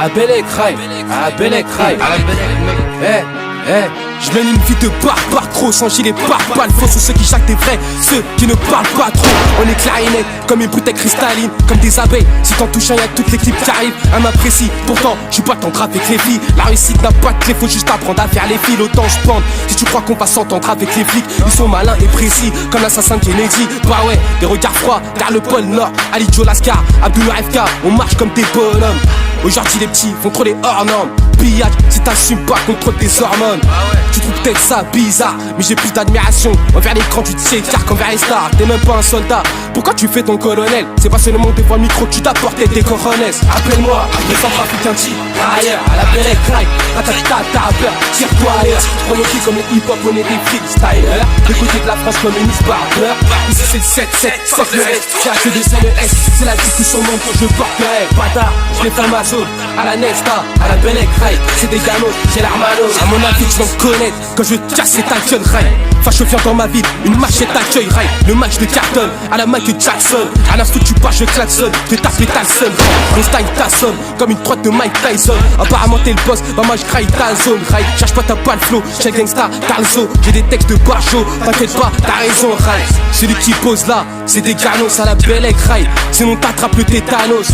à Belek Rai, à Belek Rai, à Belek, je mène une vie de barbare trop, sans gilet pare-balles. Faux sont ceux qui jactent des vrais, ceux qui ne parlent pas trop. On est clair et net, comme une bouteille cristalline, comme des abeilles. Si t'en touches un, y'a toute l'équipe qui arrive. Un m'apprécie, pourtant, je suis pas tendre avec les filles. La réussite n'a pas de clé, faut juste apprendre à faire les fils. Autant je pende, si tu crois qu'on va s'entendre avec les flics. Ils sont malins et précis, comme l'assassin de Kennedy. Bah ouais, des regards froids, vers le pôle Nord. Ali Joe Lascar, Abdul FK, on marche comme des bonhommes. Aujourd'hui les petits font trop les hors normes. Pillage, si t'assumes pas contrôle tes hormones. Tu trouves peut-être ça bizarre, mais j'ai plus d'admiration envers l'écran du car qu'envers les stars. T'es même pas un soldat, pourquoi tu fais ton colonel? C'est pas seulement devant le micro que tu t'apportais des coronesses. Appelle-moi, les centrafricains types, ailleurs, à la Belek Rai. T'as peur, tire-toi ailleurs. Prononcé comme les hip-hop, on est des freestylers. Du côté de la France communiste par peur. Ici c'est le 7-7, sauf le S. J'ai que des CES, c'est la vie que son nom que je porterai. Bâtard, je les fais ma zone, à la Nesta, à la Belek Rai. C'est des ganos, j'ai l'armano. À mon avis, tu vas me connaître quand je vais casser ta gueule, Rai. Fâche viens dans ma ville, une machette t'accueille, Rai. Le match de carton, à la Michael Jackson. À l'instant tu passes, je klaxonne, je tape les Tyson. Mon style t'assomme, comme une trotte de Mike Tyson. Apparemment t'es le boss, bah moi je craille ta zone, Rai. Cherche pas ta balle flow, chez gangsta, Carlzo. J'ai des textes de Barjo, t'inquiète pas, t'as raison, Rai. Celui qui pose là, c'est des ganos à la Belek Rai. Sinon t'attrapes le tétanos.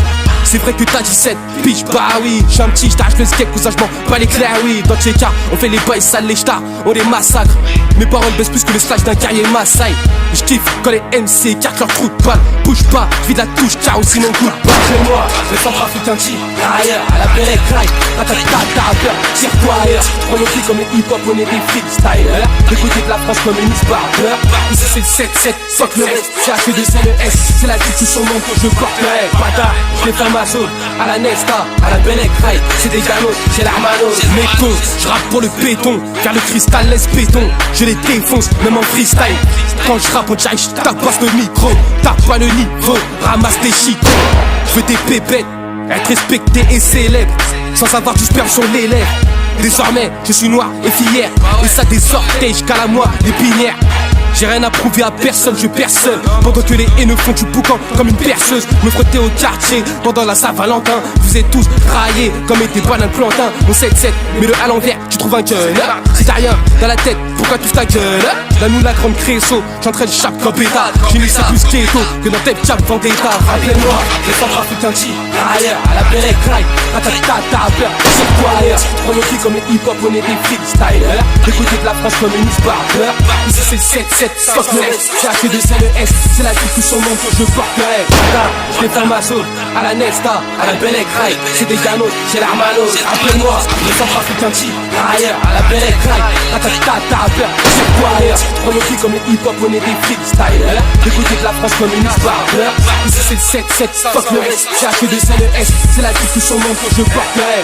C'est vrai que t'as 17 piges, bah oui. J'suis un petit, j't'arrache le skate, cousin, j'm'en pas les clairs, oui. Dans tes cas, on fait les boys sales, les stars, on les massacre. Mes paroles baissent plus que le slash d'un guerrier Maasai. J'kiffe quand les MC écartent leur trou de balle. Bouge pas, j'vis de la touche, ciao, sinon coup de balle. Chez moi, le centrafricain type, ailleurs, à la Belek Rai. T'as peur, tire-toi ailleurs. Prononcé comme les hip-hop, on est des freestylers. Du côté de la France communiste par peur. Ici c'est le 7-7, sauf le reste. J'ai que des CES, c'est la vie tout son nom que je porterai. Bâtard, je les fais ma zone, à la Nesta, à la Belek Rai. C'est des ganos, j'ai l'armano. Métaux, je rappe pour le béton, car le cristal laisse béton. Je les défonce, même en freestyle. Quand je rappe, on dirait que je tabasse le micro. Tape pas le niveau, ramasse des chicots. Je veux des pépettes, être respecté et célèbre, sans avoir du sperme sur les lèvres. Désormais, je suis noir et fier, et ça des orteils jusqu'à la moi, les binaires. J'ai rien à prouver à personne, je personne. Pendant que les haineux font du boucan comme une perceuse. Me frotter au quartier pendant la Saint-Valentin. Vous êtes tous raillés comme des bananes plantain. Mon 7-7, mets-le à l'envers, tu trouves un gueule. Si t'as rien dans la tête, pourquoi tu ta gueule? Là nous la grande créso, j'entraîne chape comme bêta. J'ai mis ça plus keto que dans tes cap vendetta. Rappelez-moi, les centrafricains types, ailleurs, à la Belek Rai. T'as peur, tire-toi ailleurs. Prononcé comme les hip-hop, on est des freestylers. Du côté de la France communiste par peur. Ici c'est le 7-7. Fuck le reste, j'ai que des CES, c'est la vie tout son nom que je porterai. Je les fais ma zone, à la Nesta, à la Belek Rai. C'est des ganos, j'ai l'armano. Appelle-moi, les centrafricains types, ailleurs, à la Belek Rai. T'as peur, tire-toi ailleurs. Prononcé comme les hip-hop, on est des freestylers. Du côté de la France communiste par peur. Ici c'est le 7-7, fuck le reste, j'ai que des CES, c'est la vie tout son nom que je porterai.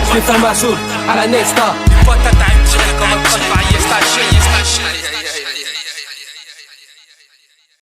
Je les fais ma zone, à la Nesta. Des potes à time, tirés comme un code par Yesta.